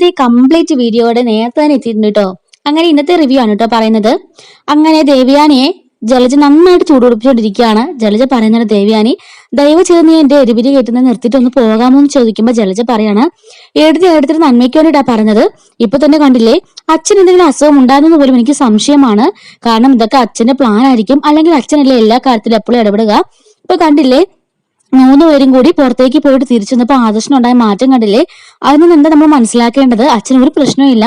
ഇന്നത്തെ കംപ്ലീറ്റ് വീഡിയോയുടെ നേരത്തെ തന്നെ എത്തിയിട്ടുണ്ട് കേട്ടോ. അങ്ങനെ ഇന്നത്തെ റിവ്യൂ ആണ് കേട്ടോ പറയുന്നത്. അങ്ങനെ ദേവയാനിയെ ജലജ നന്നായിട്ട് ചൂടുപിടിപ്പിച്ചുകൊണ്ടിരിക്കുകയാണ്. ജലജ പറയുന്നത്, ദേവയാനി ദയവ് ചെയ്ത് നീ എന്റെ എരിപിരി കയറ്റുന്നത് നിർത്തിയിട്ട് ഒന്ന് പോകാമോ എന്ന് ചോദിക്കുമ്പോൾ ജലജ പറയാണ്, എടുത്തിട്ട് നന്മയ്ക്ക് വേണ്ടിയിട്ടാ പറഞ്ഞത്. ഇപ്പൊ തന്നെ കണ്ടില്ലേ, അച്ഛൻ എന്തെങ്കിലും അസുഖം ഉണ്ടാകുന്നത് പോലും എനിക്ക് സംശയമാണ്. കാരണം ഇതൊക്കെ അച്ഛന്റെ പ്ലാൻ ആയിരിക്കും, അല്ലെങ്കിൽ അച്ഛനല്ലേ എല്ലാ കാര്യത്തിലും എപ്പോഴും ഇടപെടുക. ഇപ്പൊ കണ്ടില്ലേ, 3 പേരും കൂടി പുറത്തേക്ക് പോയിട്ട് തിരിച്ചു വന്നപ്പോ ആദർശനുണ്ടായ മാറ്റം കണ്ടില്ലേ. അതിൽ നിന്ന് എന്താ നമ്മൾ മനസ്സിലാക്കേണ്ടത്? അച്ഛൻ ഒരു പ്രശ്നമില്ല,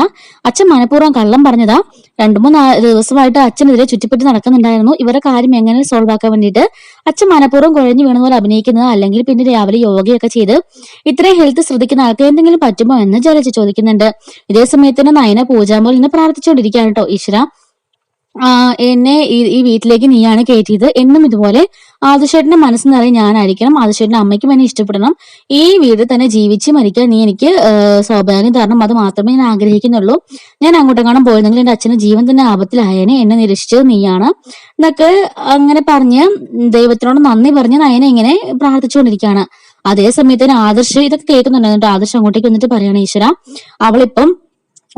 അച്ഛൻ മനഃപൂർവ്വം കള്ളം പറഞ്ഞതാ. 2-3 ദിവസമായിട്ട് അച്ഛനെതിരെ ചുറ്റിപ്പറ്റി നടക്കുന്നുണ്ടായിരുന്നു. ഇവരുടെ കാര്യം എങ്ങനെ സോൾവ് ആക്കാൻ വേണ്ടിയിട്ട് അച്ഛൻ മനഃപൂർവ്വം കുഴഞ്ഞു വീണ പോലെ അഭിനയിക്കുന്നത്, അല്ലെങ്കിൽ പിന്നെ രാവിലെ യോഗയൊക്കെ ചെയ്ത് ഇത്രയും ഹെൽത്ത് ശ്രദ്ധിക്കുന്ന ആൾക്ക് എന്തെങ്കിലും പറ്റുമോ എന്ന് ജലജ ചോദിക്കുന്നുണ്ട്. ഇതേ സമയത്ത് നയന പൂജാമ്പോൾ ഇന്ന് പ്രാർത്ഥിച്ചുകൊണ്ടിരിക്കുകയാണ് കേട്ടോ. ഈശ്വര, എന്നെ ഈ വീട്ടിലേക്ക് നീയാണ് കയറ്റിയത്. എന്നും ഇതുപോലെ ആദിശേട്ടന്റെ മനസ്സ് നിറയെ ഞാനായിരിക്കണം. ആദിശേട്ടന്റെ അമ്മയ്ക്കും എന്നെ ഇഷ്ടപ്പെടണം. ഈ വീട്ടിൽ തന്നെ ജീവിച്ച് മരിക്കാൻ നീ എനിക്ക് സൗഭാഗ്യം തരണം. അത് മാത്രമേ ഞാൻ ആഗ്രഹിക്കുന്നുള്ളൂ. ഞാൻ അങ്ങോട്ടെങ്ങാനും പോയിരുന്നെങ്കിൽ എന്റെ അച്ഛന്റെ ജീവൻ തന്നെ ആപത്തിലായേനെ. എന്നെ നിരക്ഷിച്ചത് നീയാണ് എന്നൊക്കെ അങ്ങനെ പറഞ്ഞ് ദൈവത്തിനോട് നന്ദി പറഞ്ഞ് നയന ഇങ്ങനെ പ്രാർത്ഥിച്ചുകൊണ്ടിരിക്കുകയാണ്. അതേ സമയത്ത് ആദർശ് ഇതൊക്കെ കേൾക്കുന്നുണ്ടായിരുന്നു. ആദർശ് അങ്ങോട്ടേക്ക് വന്നിട്ട് പറയാണ്, ഈശ്വര, അവളിപ്പം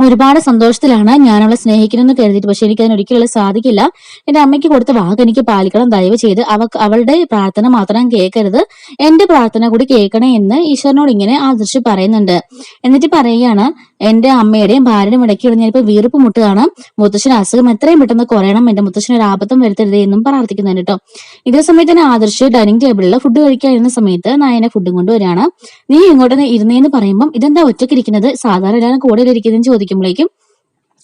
ഒരുപാട് സന്തോഷത്തിലാണ്. ഞാൻ അവളെ സ്നേഹിക്കണമെന്ന് കരുതിയിട്ട്, പക്ഷെ എനിക്ക് അതിന് ഒരിക്കലും സാധിക്കില്ല. എന്റെ അമ്മയ്ക്ക് കൊടുത്ത വാക്ക് എനിക്ക് പാലിക്കണം. ദയവ് ചെയ്ത് അവളുടെ പ്രാർത്ഥന മാത്രം കേൾക്കരുത്, എന്റെ പ്രാർത്ഥന കൂടി കേൾക്കണേ എന്ന് ഈശ്വരനോട് ഇങ്ങനെ ആദർശ് പറയുന്നുണ്ട്. എന്നിട്ട് പറയുകയാണ്, എന്റെ അമ്മയുടെയും ഭാര്യയുടെയും ഇടയ്ക്ക് ഞാനിപ്പോ വീർപ്പ് മുട്ടുകയാണ്. മുത്തശ്ശന് അസുഖം എത്രയും പെട്ടെന്ന് കുറയണം. എന്റെ മുത്തശ്ശന് ഒരു ആപത്തും വരുത്തരുത് എന്നും പ്രാർത്ഥിക്കുന്നുണ്ട് കേട്ടോ. ഇതേ സമയത്ത് തന്നെ ആദർശ് ഡൈനിങ് ടേബിളിൽ ഫുഡ് കഴിക്കാനിരുന്ന സമയത്ത് നയനെ ഫുഡും കൊണ്ടുവരികയാണ്. നീ ഇങ്ങോട്ട് ഇരുന്നേന്ന് പറയുമ്പോൾ ഇതെന്താ ഒറ്റയ്ക്കിരിക്കുന്നത്, സാധാരണ എല്ലാവരും കൂടെ ഇരിക്കുന്നതെന്ന് ചോദിക്കുമ്പോഴേക്കും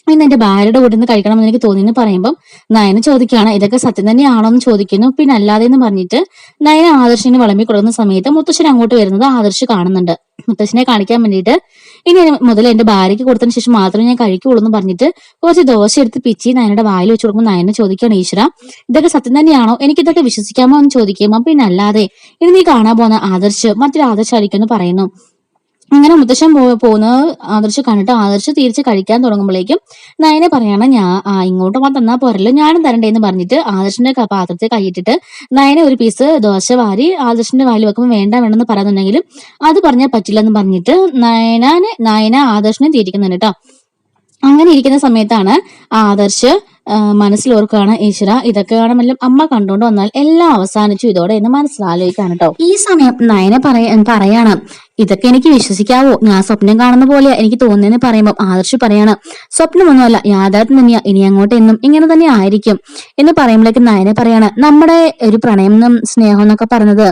ഇന്ന് എന്റെ ഭാര്യയുടെ കൂടെ നിന്ന് കഴിക്കണമെന്ന് എനിക്ക് തോന്നിയെന്ന് പറയുമ്പോൾ നയന ചോദിക്കുകയാണ്, ഇതൊക്കെ സത്യം തന്നെയാണോ എന്ന് ചോദിക്കുന്നു. പിന്നെ അല്ലാതെ എന്ന് പറഞ്ഞിട്ട് നയന ആദർശിന് വിളമ്പി കൊടുക്കുന്ന സമയത്ത് മുത്തശ്ശൻ അങ്ങോട്ട് വരുന്നത് ആദർശ് കാണുന്നുണ്ട്. മുത്തശ്ശനെ കാണിക്കാൻ വേണ്ടിയിട്ട് ഇനി മുതൽ എന്റെ ഭാര്യയ്ക്ക് കൊടുത്തതിന് ശേഷം മാത്രമേ ഞാൻ കഴിക്കുള്ളൂ എന്ന് പറഞ്ഞിട്ട് കുറച്ച് ദോശ എടുത്ത് പിച്ചി നയനയുടെ വായിൽ വെച്ച് കൊടുക്കുമ്പോൾ നയനെ ചോദിക്കുകയാണ്, ഈശ്വര, ഇതൊക്കെ സത്യം തന്നെയാണോ, എനിക്കിതൊക്കെ വിശ്വസിക്കാമോ എന്ന് ചോദിക്കുമ്പോൾ പിന്നെ അല്ലാതെ ഇനി നീ കാണാൻ പോകുന്ന ആദർശ് മറ്റൊരു ആദർശായിരിക്കും എന്ന് പറയുന്നു. അങ്ങനെ മുത്തശ്ശൻ പോകുന്നത് ആദർശ് കണ്ടിട്ട് ആദർശ് തിരിച്ച് കഴിക്കാൻ തുടങ്ങുമ്പോഴേക്കും നയനെ പറയാണ്, ഇങ്ങോട്ട് തന്നാ പോരല്ലോ, ഞാനും തരണ്ടേന്ന് പറഞ്ഞിട്ട് ആദർശിന്റെ പാത്രത്തിൽ കൈയിട്ടിട്ട് നയനെ ഒരു പീസ് ദോശ വാരി ആദർശിന്റെ വായിൽ വെക്കുമ്പോൾ വേണ്ടെന്ന് പറയുന്നുണ്ടെങ്കിലും അത് പറഞ്ഞാൽ പറ്റില്ല എന്ന് പറഞ്ഞിട്ട് നയന ആദർശിനെ തിരിക്കുന്നുണ്ട് കേട്ടോ. അങ്ങനെ ഇരിക്കുന്ന സമയത്താണ് ആദർശ് മനസ്സിലോർക്കാണ്, ഈശ്വര, ഇതൊക്കെ കാണുമെല്ലാം അമ്മ കണ്ടുകൊണ്ട് വന്നാൽ എല്ലാം അവസാനിച്ചു ഇതോടെ എന്ന് മനസ്സിലാലോചിക്കാണ് കേട്ടോ. ഈ സമയം നയന പറയാണ്, ഇതൊക്കെ എനിക്ക് വിശ്വസിക്കാവോ, ഞാൻ സ്വപ്നം കാണുന്ന പോലെ എനിക്ക് തോന്നുന്നതെന്ന് പറയുമ്പോൾ ആദർശ് പറയാണ്, സ്വപ്നമൊന്നുമല്ല, യാഥാർത്ഥ്യം തന്നെയാ, ഇനി അങ്ങോട്ട് എന്നും ഇങ്ങനെ തന്നെ ആയിരിക്കും എന്ന് പറയുമ്പോഴേക്കും നയന പറയാണ്, നമ്മുടെ ഒരു പ്രണയം സ്നേഹം എന്നൊക്കെ പറഞ്ഞത്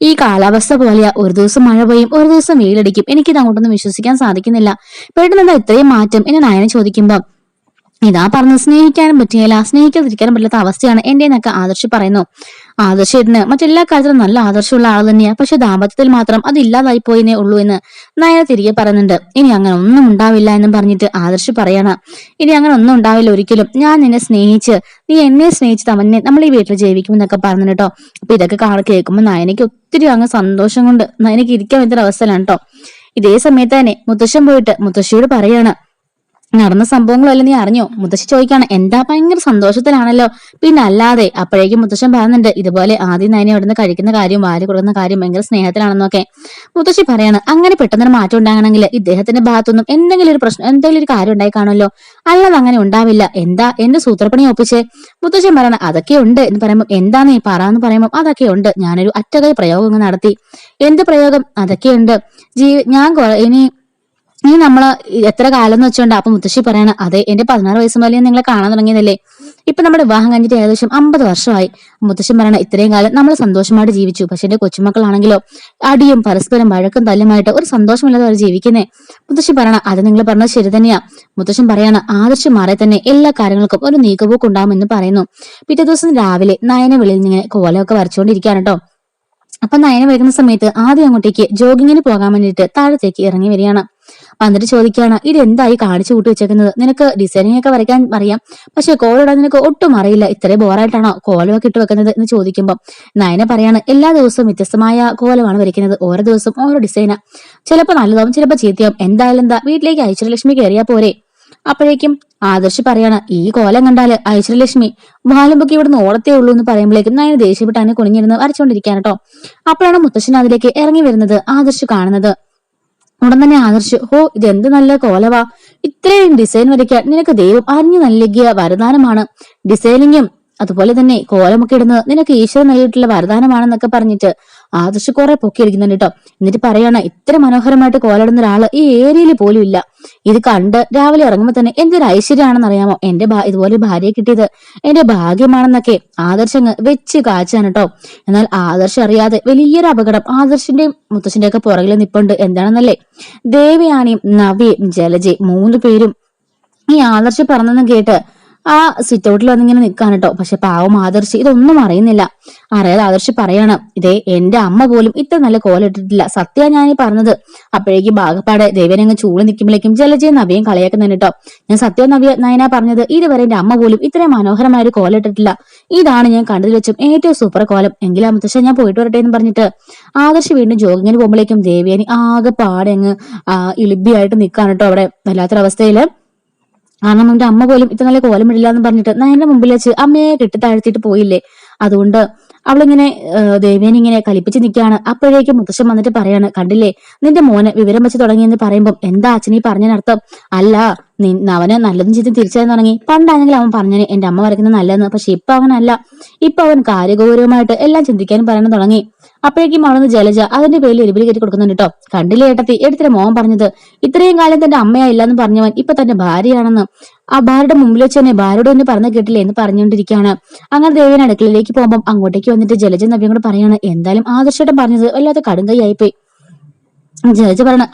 ഈ കാലാവസ്ഥ പോലെയാ, ഒരു ദിവസം മഴ പെയ്യും, ഒരു ദിവസം വെയിലടിക്കും, എനിക്കിത് അങ്ങോട്ടൊന്നും വിശ്വസിക്കാൻ സാധിക്കുന്നില്ല. പെട്ടെന്ന് എന്താ ഇത്രയും മാറ്റം എന്ന് നയന ചോദിക്കുമ്പോ ഇതാ പറഞ്ഞത്, സ്നേഹിക്കാനും പറ്റിയില്ല, സ്നേഹിക്കാതിരിക്കാനും പറ്റാത്ത അവസ്ഥയാണ് എന്റെ എന്നൊക്കെ ആദർശ് പറയുന്നു. ആദർശത്തിന് മറ്റെല്ലാ കാര്യത്തിലും നല്ല ആദർശമുള്ള ആൾ തന്നെയാ, പക്ഷെ ദാമ്പത്യത്തിൽ മാത്രം അത് ഇല്ലാതായി പോയിന്നേ ഉള്ളൂ എന്ന് നയന തിരികെ പറയുന്നുണ്ട്. ഇനി അങ്ങനെ ഒന്നും ഉണ്ടാവില്ല എന്നും പറഞ്ഞിട്ട് ആദർശ് പറയാണ്, ഇനി അങ്ങനെ ഒന്നും ഉണ്ടാവില്ല ഒരിക്കലും, ഞാൻ നിന്നെ സ്നേഹിച്ച് നീ എന്നെ സ്നേഹിച്ച് തന്നെ നമ്മൾ ഈ വീട്ടിൽ ജീവിക്കും എന്നൊക്കെ പറഞ്ഞു കേട്ടോ. അപ്പൊ ഇതൊക്കെ കേൾക്കുമ്പോൾ നയനയ്ക്ക് ഒത്തിരി അങ്ങ് സന്തോഷം കൊണ്ട് നയനയ്ക്ക് ഇരിക്കാൻ പറ്റുന്ന അവസ്ഥയിലാണ് കേട്ടോ. ഇതേ സമയത്ത് തന്നെ മുത്തശ്ശൻ പോയിട്ട് മുത്തശ്ശിയോട് പറയാണ്, നടന്ന സംഭവങ്ങളെല്ലാം നീ അറിഞ്ഞോ? മുത്തശ്ശി ചോദിക്കാണ്, എന്താ ഭയങ്കര സന്തോഷത്തിലാണല്ലോ. പിന്നെ അല്ലാതെ. അപ്പോഴേക്കും മുത്തശ്ശൻ പറയുന്നുണ്ട്, ഇതുപോലെ ആദ്യം നയനെ അവിടുന്ന് കഴിക്കുന്ന കാര്യം വാരി കൊടുക്കുന്ന കാര്യം ഭയങ്കര സ്നേഹത്തിലാണെന്നൊക്കെ. മുത്തശ്ശി പറയാണ്, അങ്ങനെ പെട്ടെന്നൊരു മാറ്റം ഉണ്ടാകണമെങ്കിൽ ഇദ്ദേഹത്തിന്റെ ഭാഗത്തൊന്നും എന്തെങ്കിലും ഒരു പ്രശ്നം, എന്തെങ്കിലും ഒരു കാര്യം ഉണ്ടായി കാണുമല്ലോ, അല്ലാതെ അങ്ങനെ ഉണ്ടാവില്ല. എന്താ എന്റെ സൂത്രപ്പണി ഒപ്പിച്ചേ? മുത്തശ്ശൻ പറയണ, അതൊക്കെ ഉണ്ട് എന്ന് പറയുമ്പോൾ എന്താന്നേ പറയാന്ന് പറയുമ്പോൾ അതൊക്കെ ഉണ്ട്, ഞാനൊരു അറ്റകൈ പ്രയോഗം നടത്തി. എന്ത് പ്രയോഗം? അതൊക്കെയുണ്ട്. ഇനി നമ്മള് എത്ര കാലം എന്ന് വെച്ചോണ്ട്. അപ്പൊ മുത്തശ്ശി പറയാണ്, അതെ, എന്റെ 16 വയസ്സ് മുതലേ നിങ്ങളെ കാണാൻ തുടങ്ങിയതല്ലേ, ഇപ്പൊ നമ്മുടെ വിവാഹം കഴിഞ്ഞിട്ട് ഏകദേശം 50 വർഷമായി. മുത്തശ്ശൻ പറയണ, ഇത്രയും കാലം നമ്മൾ സന്തോഷമായിട്ട് ജീവിച്ചു, പക്ഷെ എന്റെ കൊച്ചുമക്കളാണെങ്കിലോ അടിയും പരസ്പരം വഴക്കും തല്ലുമായിട്ട് ഒരു സന്തോഷമില്ലാതെ അവർ ജീവിക്കുന്നേ. മുത്തശ്ശി പറയണ, അത് നിങ്ങൾ പറഞ്ഞത് ശരി തന്നെയാ. മുത്തശ്ശൻ പറയാണ്, ആദർശം മാറി തന്നെ എല്ലാ കാര്യങ്ങൾക്കും ഒരു നീക്കുപോക്ക് ഉണ്ടാവുമെന്ന് പറയുന്നു. പിറ്റേ ദിവസം രാവിലെ നയന വെളിയിൽ നിന്ന് കോലമൊക്കെ വരച്ചുകൊണ്ടിരിക്കുകയാണ് കേട്ടോ. അപ്പൊ നയന വരുന്ന സമയത്ത് ആദ്യം അങ്ങോട്ടേക്ക് ജോഗിങ്ങിന് പോകാൻ വേണ്ടിയിട്ട് താഴത്തേക്ക് ഇറങ്ങി വരികയാണ്. വന്നിട്ട് ചോദിക്കുകയാണ്, ഇതെന്തായി കാണിച്ചു കൂട്ടി വെച്ചേക്കുന്നത്, നിനക്ക് ഡിസൈനിങ് ഒക്കെ വരയ്ക്കാൻ അറിയാം, പക്ഷെ കോലിടാൻ നിനക്ക് ഒട്ടും അറിയില്ല, ഇത്രയും ബോറായിട്ടാണോ കോലമൊക്കെ ഇട്ട് വെക്കുന്നത് എന്ന് ചോദിക്കുമ്പോൾ നയന പറയാണ്, എല്ലാ ദിവസവും വ്യത്യസ്തമായ കോലമാണ് വരയ്ക്കുന്നത്, ഓരോ ദിവസം ഓരോ ഡിസൈനാ, ചിലപ്പോൾ നല്ലതാവും ചിലപ്പോൾ ചീത്തയാവും, എന്തായാലും എന്താ വീട്ടിലേക്ക് ഐശ്വര്യലക്ഷ്മി കയറിയാ പോരെ. അപ്പോഴേക്കും ആദർശ് പറയാണ്, ഈ കോലം കണ്ടാല് ഐശ്വര്യലക്ഷ്മി വാലുമ്പൊക്കെ ഇവിടുന്ന് ഓടത്തേ ഉള്ളൂ എന്ന് പറയുമ്പോഴേക്കും നയന ദേഷ്യപ്പെട്ട് അതിനെ കുനിഞ്ഞിരുന്ന് വരച്ചോണ്ടിരിക്കാൻ കേട്ടോ. അപ്പോഴാണ് മുത്തശ്ശൻ അതിലേക്ക് ഇറങ്ങി വരുന്നത് ആദർശ് കാണുന്നത്. ഉടൻ തന്നെ ആദർശ്, ഓ ഇതെന്ത് നല്ല കോലവാ, ഇത്രയും ഡിസൈൻ വരയ്ക്കാൻ നിനക്ക് ദൈവം അറിഞ്ഞു നൽകിയ വരദാനമാണ്. ഡിസൈനിങ്ങും അതുപോലെ തന്നെ കോലമൊക്കെ ഇടുന്നത് നിനക്ക് ഈശ്വരൻ നൽകിയിട്ടുള്ള വരദാനമാണെന്നൊക്കെ പറഞ്ഞിട്ട് ആദർശ് കുറെ പൊക്കിയിരിക്കുന്നുണ്ട് കേട്ടോ. എന്നിട്ട് പറയാണ്, ഇത്ര മനോഹരമായിട്ട് കോലിടുന്ന ഒരാള് ഈ ഏരിയയിൽ പോലും ഇല്ല. ഇത് കണ്ട് രാവിലെ ഇറങ്ങുമ്പോ തന്നെ എന്തൊരു ഐശ്വര്യമാണെന്ന് അറിയാമോ, എന്റെ ഇതുപോലെ ഭാര്യയെ കിട്ടിയത് എന്റെ ഭാഗ്യമാണെന്നൊക്കെ ആദർശങ്ങ് വെച്ച് കാച്ചാണ് കേട്ടോ. എന്നാൽ ആദർശ് അറിയാതെ വലിയൊരു അപകടം ആദർശിന്റെയും മുത്തശ്ശിന്റെ ഒക്കെ പുറകിൽ നിപ്പുണ്ട്. എന്താണെന്നല്ലേ, ദേവയാനിയും നവ്യയും ജലജയും 3 പേരും ഈ ആദർശ് പറഞ്ഞെന്ന് കേട്ട് ആ സിറ്റ് ഔട്ടിൽ വന്നിങ്ങനെ നിൽക്കാണ് കേട്ടോ. പക്ഷെ പാവം ആദർശ് ഇതൊന്നും അറിയുന്നില്ല. അറിയാതെ ആദർശ് പറയാണ്, ഇതേ എന്റെ അമ്മ പോലും ഇത്ര നല്ല കോലിട്ടിട്ടില്ല, സത്യ ഞാൻ ഈ പറഞ്ഞത്. അപ്പോഴേക്കും ഭാഗപ്പാടെ ദേവനങ്ങ് ചൂട് നിൽക്കുമ്പോഴേക്കും ജലജയും നവ്യയും കളിയാക്കുന്നുണ്ട് കേട്ടോ. ഞാൻ സത്യ നയന പറഞ്ഞത്, ഇതുവരെ എന്റെ അമ്മ പോലും ഇത്രയും മനോഹരമായ ഒരു കോലിട്ടിട്ടില്ല, ഇതാണ് ഞാൻ കണ്ടതിൽ വെച്ചും ഏറ്റവും സൂപ്പർ കോലം. എങ്കിലും മുത്തശ്ശൻ ഞാൻ പോയിട്ട് വരട്ടെ എന്ന് പറഞ്ഞിട്ട് ആദർശ് വീണ്ടും ജോഗിങ്ങിന് പോകുമ്പോഴേക്കും ദേവയാനി ആകെ പാടെ അങ്ങ് ഇളിബിയായിട്ട് നിൽക്കാണ് കേട്ടോ അവിടെ വല്ലാത്തൊരവസ്ഥയില്. കാരണം അവന്റെ അമ്മ പോലും ഇത്ര നല്ല കോലം ഇടില്ല എന്ന് പറഞ്ഞിട്ട് നയന്റെ മുമ്പിൽ വെച്ച് അമ്മയെ കെട്ടി താഴ്ത്തിയിട്ട് പോയില്ലേ. അതുകൊണ്ട് അവളിങ്ങനെ ദേവേനെ ഇങ്ങനെ കലിപ്പിച്ച് നിൽക്കുകയാണ്. അപ്പോഴേക്കും മുത്തശ്ശൻ വന്നിട്ട് പറയാണ്, കണ്ടില്ലേ നിന്റെ മോനെ വിവരം വെച്ച് തുടങ്ങിയെന്ന് പറയുമ്പോൾ എന്താ അച്ഛനീ പറഞ്ഞതിനർത്ഥം? അല്ല, അവന് നല്ലതും ചെയ്തും തിരിച്ചറിയാൻ തുടങ്ങി. പണ്ടാണെങ്കിൽ അവൻ പറഞ്ഞേ എന്റെ അമ്മ വരയ്ക്കുന്നത് നല്ലതെന്ന്. പക്ഷെ ഇപ്പൊ അവനല്ല, ഇപ്പൊ അവൻ കാര്യഗൗരവമായിട്ട് എല്ലാം ചിന്തിക്കാനും പറയാനും തുടങ്ങി. അപ്പോഴേക്കും അവിടുന്ന് ജലജ അതിന്റെ പേരിൽ എരിപിരി കയറ്റി കൊടുക്കുന്നുണ്ട് കേട്ടോ. കണ്ടില്ലേ ഏട്ടത്തി, എടുത്തിട്ട് മോൻ പറഞ്ഞത്, ഇത്രയും കാലം തന്റെ അമ്മയായില്ലെന്ന് പറഞ്ഞവൻ ഇപ്പൊ തന്റെ ഭാര്യയാണെന്ന്. ആ ഭാര്യയുടെ മുമ്പിൽ വെച്ച് തന്നെ ഭാര്യയോട് തന്നെ പറഞ്ഞു കേട്ടില്ലേ എന്ന് പറഞ്ഞുകൊണ്ടിരിക്കുകയാണ്. അങ്ങനെ ദേവൻ അടുക്കളയിലേക്ക് പോകുമ്പോൾ അങ്ങോട്ടേക്ക് വന്നിട്ട് ജലജ നവ്യം കൂടെ പറയാണ്, എന്തായാലും ആദർശേട്ടൻ പറഞ്ഞത് വല്ലാത്ത കടുങ്കൈയായിപ്പോയി. ജലജ പറയണ,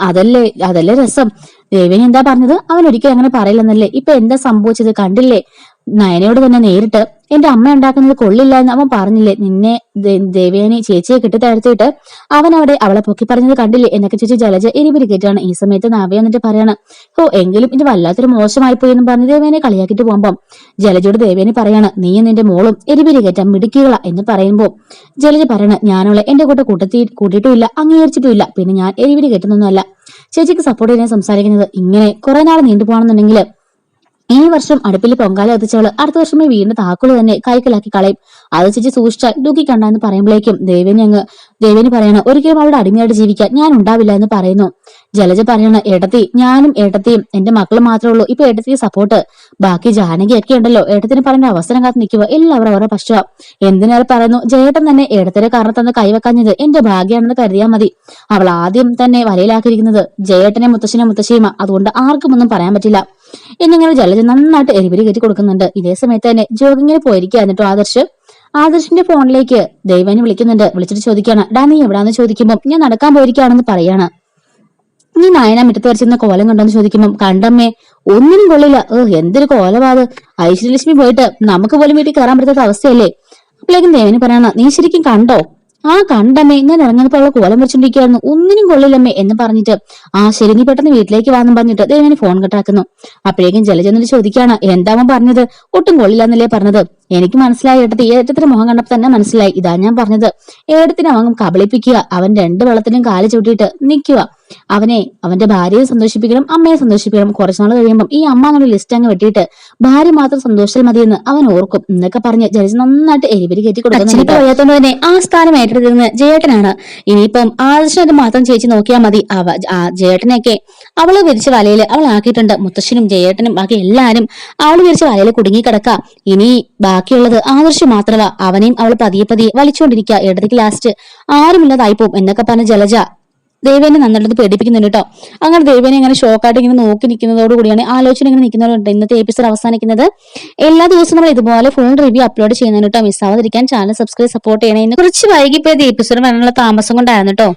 അതല്ലേ രസം. ദേവേനി എന്താ പറഞ്ഞത്, അവൻ ഒരിക്കലും അങ്ങനെ പറയില്ലെന്നല്ലേ. ഇപ്പൊ എന്താ സംഭവിച്ചത് കണ്ടില്ലേ, നയനയോട് തന്നെ നേരിട്ട് എന്റെ അമ്മ ഉണ്ടാക്കുന്നത് കൊള്ളില്ല എന്ന് അവൻ പറഞ്ഞില്ലേ. നിന്നെ ദേവേനി ചേച്ചിയെ കെട്ടിത്തഴത്തിയിട്ട് അവൻ അവിടെ അവളെ പൊക്കി പറഞ്ഞത് കണ്ടില്ലേ എന്നൊക്കെ ചേച്ചി ജലജ എരിപിരി കേട്ടാണ്. ഈ സമയത്ത് നവ്യ എന്നിട്ട് പറയാണ്, ഓ എങ്കിലും ഇത് വല്ലാത്തൊരു മോശമായി പോയി എന്ന് പറഞ്ഞ് ദേവേനെ കളിയാക്കിട്ട് പോകുമ്പോ ജലജയോട് ദേവേനി പറയാണ്, നീ നിന്റെ മോളും എരിപിരി കയറ്റാൻ മിടിക്കുക എന്ന് പറയുമ്പോ ജലജ പറയണ, ഞാനവളെ എന്റെ കൂട്ടിയിട്ടുമില്ല, അംഗീകരിച്ചിട്ടുമില്ല, പിന്നെ ഞാൻ എരിപിരി കയറ്റുന്നൊന്നുമല്ല. ചേച്ചിക്ക് സപ്പോർട്ട് ചെയ്യാൻ സംസാരിക്കുന്നത്. ഇങ്ങനെ കുറെ നാൾ നീണ്ടുപോകണമെന്നുണ്ടെങ്കിൽ ഈ വർഷം അടുപ്പിൽ പൊങ്കാല എത്തിച്ചവള് അടുത്ത വർഷമേ വീടിന്റെ താക്കോല് തന്നെ കൈക്കലാക്കി കളയും. അത് ചേച്ചി സൂക്ഷിച്ചാൽ ദുഃഖിക്കണ്ട എന്ന് പറയുമ്പോഴേക്കും ദേവേനി പറയണ, ഒരിക്കലും അവളുടെ അടിമയായിട്ട് ജീവിക്കാൻ ഞാൻ ഉണ്ടാവില്ല എന്ന് പറയുന്നു. ജലജ പറയണ, ഏട്ടത്തി ഞാനും ഏട്ടത്തിയും എന്റെ മക്കളും മാത്രമേ ഉള്ളൂ ഇപ്പൊ ഏട്ടത്തിക്ക് സപ്പോർട്ട്. ബാക്കി ജാനകിയൊക്കെ ഉണ്ടല്ലോ, ഏട്ടത്തിന് പറയേണ്ട അവസരം കാത്ത് നിൽക്കുക, എല്ലാവരും അവരുടെ പക്ഷ. എന്തിനേറെ പറയുന്നു, ജയേട്ടൻ തന്നെ ഏടത്തിരെ കാരണം തന്ന് കൈവെക്കാഞ്ഞത് എന്റെ ഭാഗ്യമാണെന്ന് കരുതിയാൽ മതി. അവൾ ആദ്യം തന്നെ വലയിലാക്കിയിരിക്കുന്നത് ജയേട്ടനെ മുത്തശ്ശിയുമാ, അതുകൊണ്ട് ആർക്കും ഒന്നും പറയാൻ പറ്റില്ല എന്നിങ്ങനെ ജലജ നന്നായിട്ട് എരിപിരി കയറ്റി കൊടുക്കുന്നുണ്ട്. ഇതേ സമയത്ത് തന്നെ ജോഗിങ്ങിന് പോയിരിക്കുക. എന്നിട്ടോ ആദർശിന്റെ ഫോണിലേക്ക് ദേവനെ വിളിക്കുന്നുണ്ട്. വിളിച്ചിട്ട് ചോദിക്കാണ്, ഡാ നീ എവിടാന്ന് ചോദിക്കുമ്പോൾ ഞാൻ നടക്കാൻ പോയിരിക്കുകയാണെന്ന് പറയാണ്. നീ നയന മിറ്റത്ത് വരച്ചിരുന്ന കോലം കണ്ടോന്ന് ചോദിക്കുമ്പോൾ കണ്ടമ്മേ ഒന്നിനും കൊള്ളില്ല, എന്തൊരു കോലമാത്, ഐശ്വര്യലക്ഷ്മി പോയിട്ട് നമുക്ക് പോലും വീട്ടിൽ കയറാൻ പറ്റാത്ത അവസ്ഥയല്ലേ. അപ്പോഴേക്കും ദേവന് പറയണ, നീ ശരിക്കും കണ്ടോ? ആ കണ്ടമ്മേ, ഞാൻ ഇറങ്ങുന്നപ്പോ അവളെ കോലം വെച്ചോണ്ടിരിക്കുകയായിരുന്നു, ഒന്നിനും കൊള്ളില്ലമ്മേ എന്ന് പറഞ്ഞിട്ട് ശരി നീ പെട്ടെന്ന് വീട്ടിലേക്ക് വാന്നും പറഞ്ഞിട്ട് ദേവന് ഫോൺ കട്ടാക്കുന്നു. അപ്പോഴേക്കും ജലജ എന്നിട്ട് ചോദിക്കുകയാണ്, എന്താവൻ പറഞ്ഞത്, ഒട്ടും കൊള്ളില്ലെന്നല്ലേ പറഞ്ഞത്? എനിക്ക് മനസ്സിലായി ഏട്ടത്തി, ഏട്ടത്തിന്റെ മുഖം കണ്ടപ്പോ തന്നെ മനസ്സിലായി. ഇതാ ഞാൻ പറഞ്ഞത്, ഏട്ടത്തിനെ അവൻ കബളിപ്പിക്കുക, അവൻ 2 വെള്ളത്തിനും കാല് ചവിട്ടിയിട്ട് നിൽക്കുക. അവന്റെ ഭാര്യയെ സന്തോഷിപ്പിക്കണം, അമ്മയെ സന്തോഷിപ്പിക്കണം. കുറച്ചുനാൾ കഴിയുമ്പോൾ ഈ അമ്മ അങ്ങനെ ലിസ്റ്റ് അങ്ങ് വെട്ടിയിട്ട് ഭാര്യ മാത്രം സന്തോഷിച്ചാൽ മതിയെന്ന് അവൻ ഓർക്കും എന്നൊക്കെ പറഞ്ഞ് ജലജ നന്നായിട്ട് എരിപിരി കയറ്റി കൊടുക്കുന്നുണ്ട്. കഴിയാത്തോണ്ട് തന്നെ ആ സ്ഥാനം ഏറ്റെടുക്കുന്നത് ജയേട്ടനാണ്. ഇനിയിപ്പം ആദർശനെ മാത്രം ചേച്ചി നോക്കിയാൽ മതി. ജയേട്ടനെയൊക്കെ അവള് വിരിച്ച വലയിൽ അവൾ ആക്കിയിട്ടുണ്ട്. മുത്തശ്ശനും ജയേട്ടനും ബാക്കി എല്ലാരും അവള് വിരിച്ച വലയിൽ കുടുങ്ങിക്കിടക്ക. ഇനി ബാക്കിയുള്ളത് ആദർശം മാത്രമാ. അവനെയും അവൾ പതിയെ വലിച്ചുകൊണ്ടിരിക്കുക. ഇടത്തേക്ക് ലാസ്റ്റ് ആരുമില്ലാതായിപ്പോവും എന്നൊക്കെ പറഞ്ഞ ജലജ ദേവേനെ നന്നായിട്ട് പേടിപ്പിക്കുന്നുണ്ട് കേട്ടോ. അങ്ങനെ ദേവേനെ ഇങ്ങനെ ഷോക്കായിട്ട് ഇങ്ങനെ നോക്കി നിൽക്കുന്നതോട് കൂടിയാണ് ആലോചന ഇങ്ങനെ നിൽക്കുന്നതുകൊണ്ട് ഇന്നത്തെ എപ്പിസോഡ് അവസാനിക്കുന്നത്. എല്ലാ ദിവസവും നമ്മൾ ഇതുപോലെ ഫുൾ റിവ്യൂ അപ്ലോഡ് ചെയ്യുന്നുണ്ട് കേട്ടോ. മിസ്സാവാതിരിക്കാൻ ചാനൽ സബ്സ്ക്രൈബ് സപ്പോർട്ട് ചെയ്യണേ. ഇന്ന് കുറച്ച് വൈകിപ്പോയത് എപ്പിസോഡ് വരാനുള്ള താമസം കൊണ്ടായിരുന്നു കേട്ടോ.